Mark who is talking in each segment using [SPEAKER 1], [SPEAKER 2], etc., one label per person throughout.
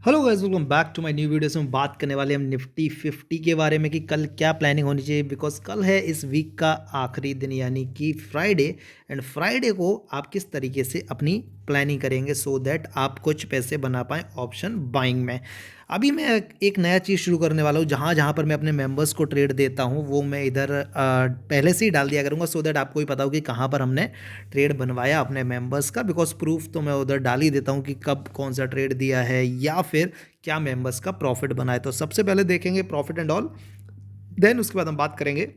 [SPEAKER 1] Hello guys, welcome back to my new videos में बात करने वाले हम निफ्टी 50 के बारे में कि कल क्या प्लानिंग होनी चाहिए। बिकॉज कल है इस वीक का आखिरी दिन यानी कि फ्राइडे। एंड फ्राइडे को आप किस तरीके से अपनी प्लानिंग करेंगे सो दैट आप कुछ पैसे बना पाएँ ऑप्शन बाइंग में। अभी मैं एक नया चीज़ शुरू करने वाला हूँ। जहाँ जहाँ पर मैं अपने मेंबर्स को ट्रेड देता हूँ वो मैं इधर पहले से ही डाल दिया करूँगा सो दैट आपको ही पता हो कि कहाँ पर हमने ट्रेड बनवाया अपने मेंबर्स का। बिकॉज प्रूफ तो मैं उधर डाल ही देता हूँ कि कब कौन सा ट्रेड दिया है या फिर क्या मेंबर्स का प्रॉफिट बना है। तो सबसे पहले देखेंगे प्रॉफिट एंड ऑल, देन उसके बाद हम बात करेंगे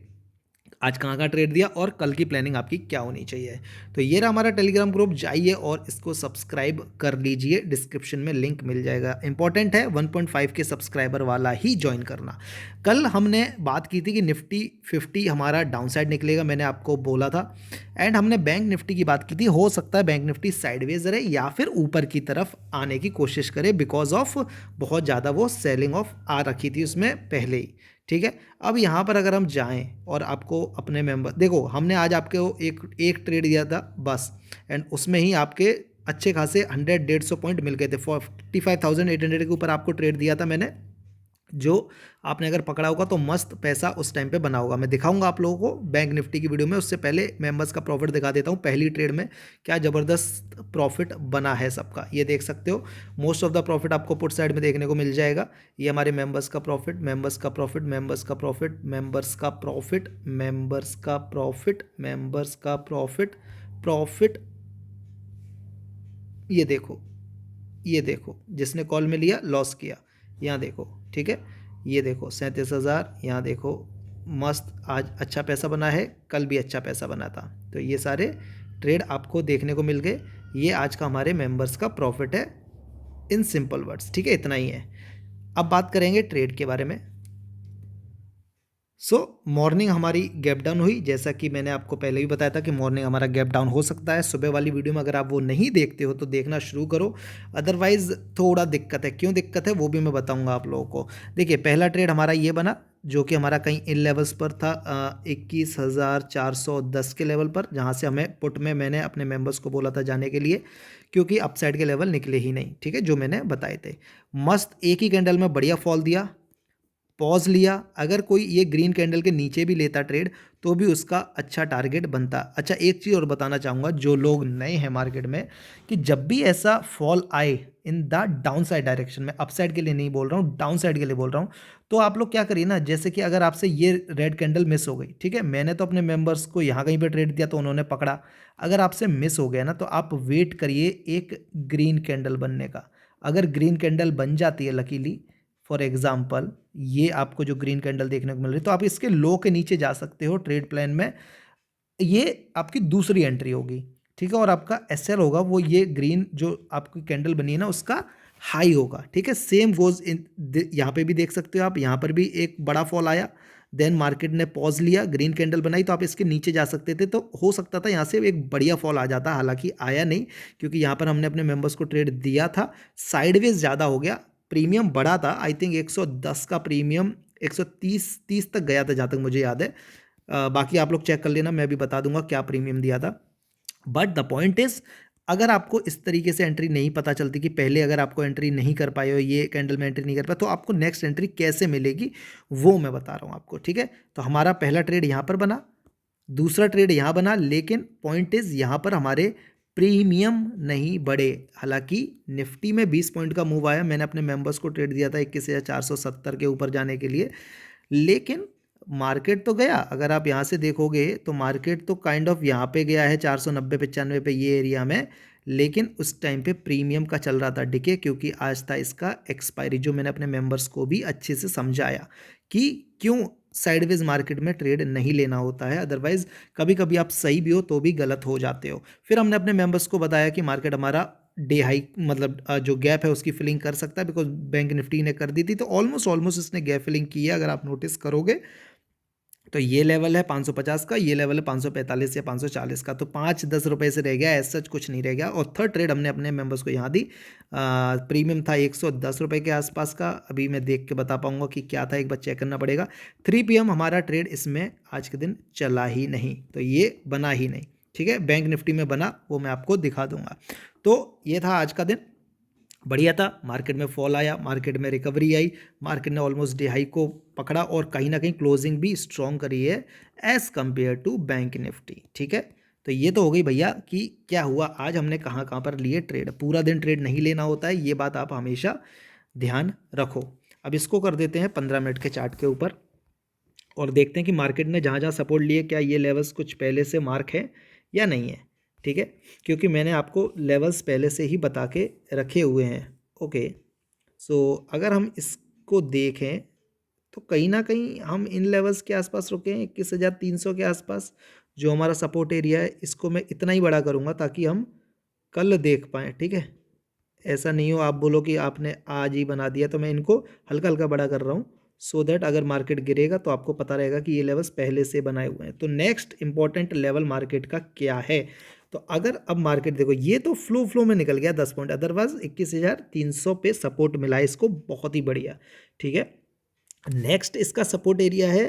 [SPEAKER 1] आज कहाँ कहाँ ट्रेड दिया और कल की प्लानिंग आपकी क्या होनी चाहिए। तो ये रहा हमारा टेलीग्राम ग्रुप, जाइए और इसको सब्सक्राइब कर लीजिए, डिस्क्रिप्शन में लिंक मिल जाएगा। इंपॉर्टेंट है 1.5 के सब्सक्राइबर वाला ही ज्वाइन करना। कल हमने बात की थी कि निफ्टी 50 हमारा डाउन साइड निकलेगा, मैंने आपको बोला था। एंड हमने बैंक निफ्टी की बात की थी, हो सकता है बैंक निफ्टी साइडवेज रहे या फिर ऊपर की तरफ आने की कोशिश करे बिकॉज ऑफ बहुत ज़्यादा वो सेलिंग ऑफ आ रखी थी उसमें पहले ही। ठीक है, अब यहाँ पर अगर हम जाएं और आपको अपने मेंबर देखो, हमने आज आपके वो एक एक ट्रेड दिया था बस। एंड उसमें ही आपके अच्छे खासे 100-150 पॉइंट मिल गए थे। 45,800 के ऊपर आपको ट्रेड दिया था मैंने, जो आपने अगर पकड़ा होगा तो मस्त पैसा उस टाइम पे बना होगा। मैं दिखाऊंगा आप लोगों को बैंक निफ्टी की वीडियो में। उससे पहले मेंबर्स का प्रॉफिट दिखा देता हूँ। पहली ट्रेड में क्या ज़बरदस्त प्रॉफिट बना है सबका, ये देख सकते हो। मोस्ट ऑफ द प्रॉफिट आपको पुट साइड में देखने को मिल जाएगा। ये हमारे मेंबर्स का प्रॉफिट, मेंबर्स का प्रॉफिट, मेंबर्स का प्रॉफिट, मेंबर्स का प्रॉफिट, मेंबर्स का प्रॉफिट, मेंबर्स का प्रॉफिट, प्रॉफिट। ये देखो, ये देखो, जिसने कॉल में लिया लॉस किया, यहाँ देखो। ठीक है, ये देखो 37,000, यहाँ देखो मस्त आज अच्छा पैसा बना है, कल भी अच्छा पैसा बना था। तो ये सारे ट्रेड आपको देखने को मिल गए। ये आज का हमारे मेंबर्स का प्रॉफिट है इन सिंपल वर्ड्स। ठीक है, इतना ही है। अब बात करेंगे ट्रेड के बारे में। मॉर्निंग हमारी गैप डाउन हुई, जैसा कि मैंने आपको पहले भी बताया था कि मॉर्निंग हमारा गैप डाउन हो सकता है। सुबह वाली वीडियो में अगर आप वो नहीं देखते हो तो देखना शुरू करो, अदरवाइज थोड़ा दिक्कत है। क्यों दिक्कत है वो भी मैं बताऊंगा आप लोगों को। देखिए, पहला ट्रेड हमारा ये बना जो कि हमारा कहीं इन लेवल्स पर था, 21,410 के लेवल पर, जहाँ से हमें पुट में मैंने अपने मेंबर्स को बोला था जाने के लिए, क्योंकि अपसाइड के लेवल निकले ही नहीं। ठीक है, जो मैंने बताए थे। मस्त एक ही कैंडल में बढ़िया फॉल दिया, पॉज लिया। अगर कोई ये ग्रीन कैंडल के नीचे भी लेता ट्रेड तो भी उसका अच्छा टारगेट बनता। अच्छा, एक चीज़ और बताना चाहूँगा जो लोग नए हैं मार्केट में, कि जब भी ऐसा फॉल आए in the down side direction में, अप साइड के लिए नहीं बोल रहा हूँ, डाउन साइड के लिए बोल रहा हूँ, तो आप लोग क्या करिए ना, जैसे कि अगर आपसे ये रेड कैंडल मिस हो गई, ठीक है, मैंने तो अपने मेंबर्स को यहाँ कहीं पे ट्रेड दिया तो उन्होंने पकड़ा। अगर आपसे मिस हो गया ना तो आप वेट करिए एक ग्रीन कैंडल बनने का। अगर ग्रीन कैंडल बन जाती है लकीली, फॉर एग्जाम्पल ये आपको जो ग्रीन कैंडल देखने को मिल रही है, तो आप इसके लो के नीचे जा सकते हो ट्रेड प्लान में। ये आपकी दूसरी एंट्री होगी। ठीक है, और आपका एसएल होगा वो ये ग्रीन जो आपकी कैंडल बनी है ना उसका हाई होगा। ठीक है, सेम गोज इन, यहाँ पे भी देख सकते हो आप, यहाँ पर भी एक बड़ा फॉल आया, देन मार्केट ने पॉज लिया, ग्रीन कैंडल बनाई, तो आप इसके नीचे जा सकते थे। तो हो सकता था यहाँ से एक बढ़िया फॉल आ जाता, हालांकि आया नहीं, क्योंकि यहाँ पर हमने अपने मेंबर्स को ट्रेड दिया था। साइडवेज ज़्यादा हो गया, प्रीमियम बढ़ा था, आई थिंक 110 का प्रीमियम 130 तक गया था जहाँ तक मुझे याद है। बाकी आप लोग चेक कर लेना, मैं भी बता दूंगा क्या प्रीमियम दिया था। बट द पॉइंट इज, अगर आपको इस तरीके से एंट्री नहीं पता चलती, कि पहले अगर आपको एंट्री नहीं कर पाए हो, ये कैंडल में एंट्री नहीं कर पाए, तो आपको नेक्स्ट एंट्री कैसे मिलेगी वो मैं बता रहा हूँ आपको। ठीक है, तो हमारा पहला ट्रेड यहाँ पर बना, दूसरा ट्रेड यहाँ बना, लेकिन पॉइंट इज यहाँ पर हमारे प्रीमियम नहीं बढ़े। हालांकि निफ्टी में 20 पॉइंट का मूव आया, मैंने अपने मेंबर्स को ट्रेड दिया था 21,470 के ऊपर जाने के लिए, लेकिन मार्केट तो गया। अगर आप यहाँ से देखोगे तो मार्केट तो काइंड ऑफ यहाँ पे गया है 490-95 पे, ये एरिया में। लेकिन उस टाइम पे प्रीमियम का चल रहा था डिके, क्योंकि आज था इसका एक्सपायरी, जो मैंने अपने मेंबर्स को भी अच्छे से समझाया कि क्यों साइडवेज मार्केट में ट्रेड नहीं लेना होता है। अदरवाइज कभी कभी आप सही भी हो तो भी गलत हो जाते हो। फिर हमने अपने मेंबर्स को बताया कि मार्केट हमारा डे हाई मतलब जो गैप है उसकी फिलिंग कर सकता है, बिकॉज बैंक निफ्टी ने कर दी थी, तो ऑलमोस्ट ऑलमोस्ट इसने गैप फिलिंग की है अगर आप नोटिस करोगे। तो ये लेवल है 550 का, ये लेवल है 545 या 540 का, तो 5-10 रुपए से रह गया, ऐसा सच कुछ नहीं रह गया। और थर्ड ट्रेड हमने अपने मेंबर्स को यहाँ दी, प्रीमियम था 110 रुपये के आसपास का। अभी मैं देख के बता पाऊंगा कि क्या था, एक बार चेक करना पड़ेगा। 3 PM हमारा ट्रेड इसमें आज के दिन चला ही नहीं, तो ये बना ही नहीं। ठीक है, बैंक निफ्टी में बना वो मैं आपको दिखा दूंगा। तो ये था आज का दिन। बढ़िया था, मार्केट में फॉल आया, मार्केट में रिकवरी आई, मार्केट ने ऑलमोस्ट डे हाई को पकड़ा और कहीं ना कहीं क्लोजिंग भी स्ट्रॉन्ग करी है as compare to bank Nifty. ठीक है, तो ये तो हो गई भैया कि क्या हुआ आज हमने कहाँ कहाँ पर लिए ट्रेड। पूरा दिन ट्रेड नहीं लेना होता है, ये बात आप हमेशा ध्यान रखो। अब इसको कर देते हैं 15 मिनट के चार्ट के ऊपर और देखते हैं कि मार्केट ने जहाँ जहाँ सपोर्ट लिए क्या ये लेवल्स कुछ पहले से मार्क है या नहीं है। ठीक है, क्योंकि मैंने आपको लेवल्स पहले से ही बता के रखे हुए हैं। ओके, सो अगर हम इसको देखें तो कहीं ना कहीं हम इन लेवल्स के आसपास रुके हैं 21,300 के आसपास, जो हमारा सपोर्ट एरिया है। इसको मैं इतना ही बड़ा करूँगा ताकि हम कल देख पाएँ। ठीक है, ऐसा नहीं हो आप बोलो कि आपने आज ही बना दिया, तो मैं इनको हल्का हल्का बड़ा कर रहा हूँ सो दैट अगर मार्केट गिरेगा तो आपको पता रहेगा कि ये लेवल्स पहले से बनाए हुए हैं। तो नेक्स्ट इंपॉर्टेंट लेवल मार्केट का क्या है, तो अगर अब मार्केट देखो ये तो फ्लो में निकल गया 10 पॉइंट, अदरवाइज 21,300 पे सपोर्ट मिला है इसको, बहुत ही बढ़िया। ठीक है, नेक्स्ट इसका सपोर्ट एरिया है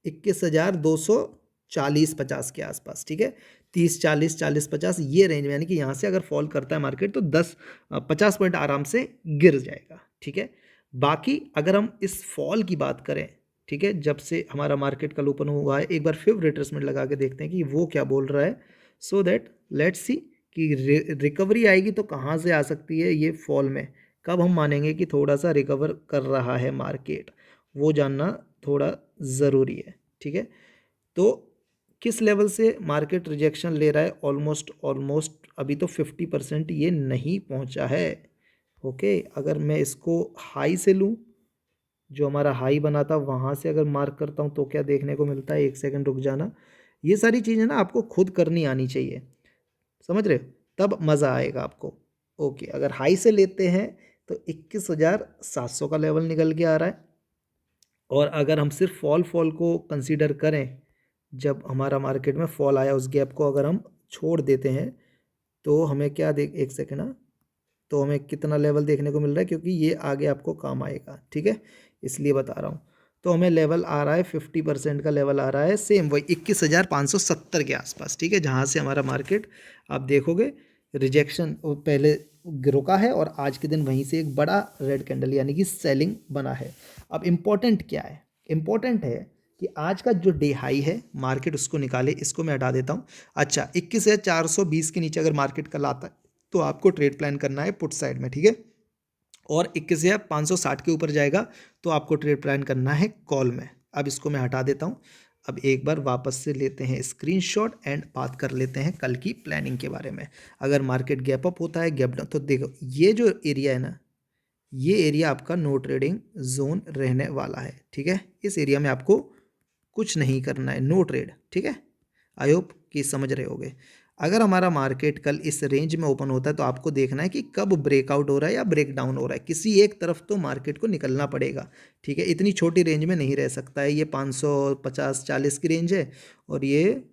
[SPEAKER 1] 21,240-50 के आसपास। ठीक है, 30-40-40-50 ये रेंज में, यानी कि यहाँ से अगर फॉल करता है मार्केट तो 50 पॉइंट आराम से गिर जाएगा। ठीक है, बाकी अगर हम इस फॉल की बात करें, ठीक है, जब से हमारा मार्केट कल ओपन हुआ है, एक बार फिर रिट्रेसमेंट लगा के देखते हैं कि वो क्या बोल रहा है, सो दैट लेट्स सी कि रिकवरी आएगी तो कहाँ से आ सकती है ये फॉल में, कब हम मानेंगे कि थोड़ा सा रिकवर कर रहा है मार्केट, वो जानना थोड़ा ज़रूरी है। ठीक है, तो किस लेवल से मार्केट रिजेक्शन ले रहा है, ऑलमोस्ट ऑलमोस्ट अभी तो 50% ये नहीं पहुंचा है। ओके, अगर मैं इसको हाई से लूँ, जो हमारा हाई बना था वहाँ से अगर मार्क करता हूँ तो क्या देखने को मिलता है, एक सेकंड रुक जाना। ये सारी चीज़ें ना आपको खुद करनी आनी चाहिए, समझ रहे हो, तब मज़ा आएगा आपको। ओके, अगर हाई से लेते हैं तो 21,700 का लेवल निकल के आ रहा है, और अगर हम सिर्फ फॉल को कंसीडर करें, जब हमारा मार्केट में फॉल आया उस गैप को अगर हम छोड़ देते हैं तो हमें क्या देख, एक सेकेंड ना, तो हमें कितना लेवल देखने को मिल रहा है, क्योंकि ये आगे आपको काम आएगा। ठीक है, इसलिए बता रहा हूँ। तो हमें लेवल आ रहा है 50% का लेवल आ रहा है, सेम वही 21,570 के आसपास। ठीक है, जहाँ से हमारा मार्केट आप देखोगे रिजेक्शन पहले रुका है और आज के दिन वहीं से एक बड़ा रेड कैंडल यानी कि सेलिंग बना है। अब इम्पोर्टेंट क्या है, इम्पोर्टेंट है कि आज का जो डे हाई है मार्केट उसको निकाले, इसको मैं हटा देता हूँ। अच्छा, 21,420 के नीचे अगर मार्केट कल आता है तो आपको ट्रेड प्लान करना है पुट साइड में। ठीक है, और 21,560 के ऊपर जाएगा तो आपको ट्रेड प्लान करना है कॉल में। अब इसको मैं हटा देता हूँ। अब एक बार वापस से लेते हैं स्क्रीनशॉट एंड बात कर लेते हैं कल की प्लानिंग के बारे में। अगर मार्केट गैप अप होता है, गैप डाउन, तो देखो ये जो एरिया है ना, ये एरिया आपका नो ट्रेडिंग जोन रहने वाला है। ठीक है, इस एरिया में आपको कुछ नहीं करना है, नो ट्रेड। ठीक है, आई होप कि समझ रहे होगे। अगर हमारा मार्केट कल इस रेंज में ओपन होता है तो आपको देखना है कि कब ब्रेकआउट हो रहा है या ब्रेक डाउन हो रहा है, किसी एक तरफ तो मार्केट को निकलना पड़ेगा। ठीक है, इतनी छोटी रेंज में नहीं रह सकता है। ये 550-40 की रेंज है और ये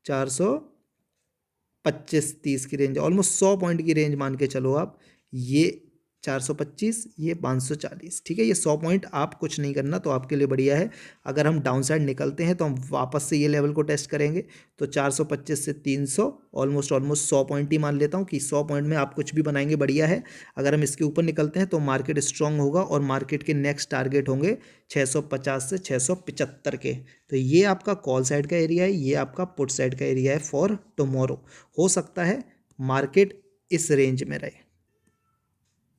[SPEAKER 1] 425-30 की रेंज है, ऑलमोस्ट 100 पॉइंट की रेंज मान के चलो आप। ये 425, ये 540। ठीक है, ये 100 पॉइंट आप कुछ नहीं करना तो आपके लिए बढ़िया है। अगर हम डाउन साइड निकलते हैं तो हम वापस से ये लेवल को टेस्ट करेंगे, तो 425 से 300 ऑलमोस्ट ऑलमोस्ट 100 पॉइंट ही मान लेता हूँ कि 100 पॉइंट में आप कुछ भी बनाएंगे बढ़िया है। अगर हम इसके ऊपर निकलते हैं तो मार्केट स्ट्रांग होगा और मार्केट के नेक्स्ट टारगेट होंगे 650 से 675 के। तो ये आपका कॉल साइड का एरिया है, ये आपका पुट साइड का एरिया है फॉर टुमारो। हो सकता है मार्केट इस रेंज में रहे,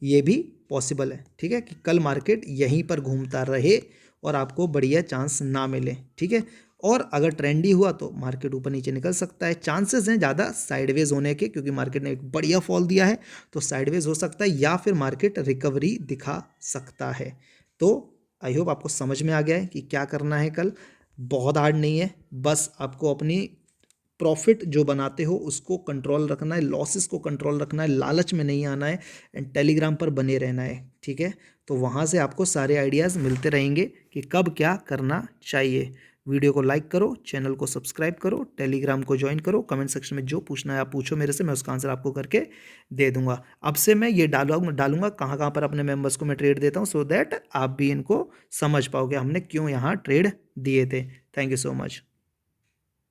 [SPEAKER 1] ये भी पॉसिबल है। ठीक है, कि कल मार्केट यहीं पर घूमता रहे और आपको बढ़िया चांस ना मिले। ठीक है, और अगर ट्रेंडी हुआ तो मार्केट ऊपर नीचे निकल सकता है, चांसेस हैं ज़्यादा साइडवेज होने के, क्योंकि मार्केट ने एक बढ़िया फॉल दिया है तो साइडवेज हो सकता है या फिर मार्केट रिकवरी दिखा सकता है। तो आई होप आपको समझ में आ गया है कि क्या करना है कल। बहुत हार्ड नहीं है, बस आपको अपनी प्रॉफिट जो बनाते हो उसको कंट्रोल रखना है, लॉसेस को कंट्रोल रखना है, लालच में नहीं आना है एंड टेलीग्राम पर बने रहना है। ठीक है, तो वहाँ से आपको सारे आइडियाज़ मिलते रहेंगे कि कब क्या करना चाहिए। वीडियो को लाइक करो, चैनल को सब्सक्राइब करो, टेलीग्राम को ज्वाइन करो, कमेंट सेक्शन में जो पूछना है आप पूछो मेरे से, मैं उसका आंसर आपको करके दे दूंगा। अब से मैं ये डालूंगा कहाँ कहाँ पर अपने मेंबर्स को मैं ट्रेड देता हूँ, सो दैट आप भी इनको समझ पाओगे हमने क्यों यहाँ ट्रेड दिए थे। Thank you so much.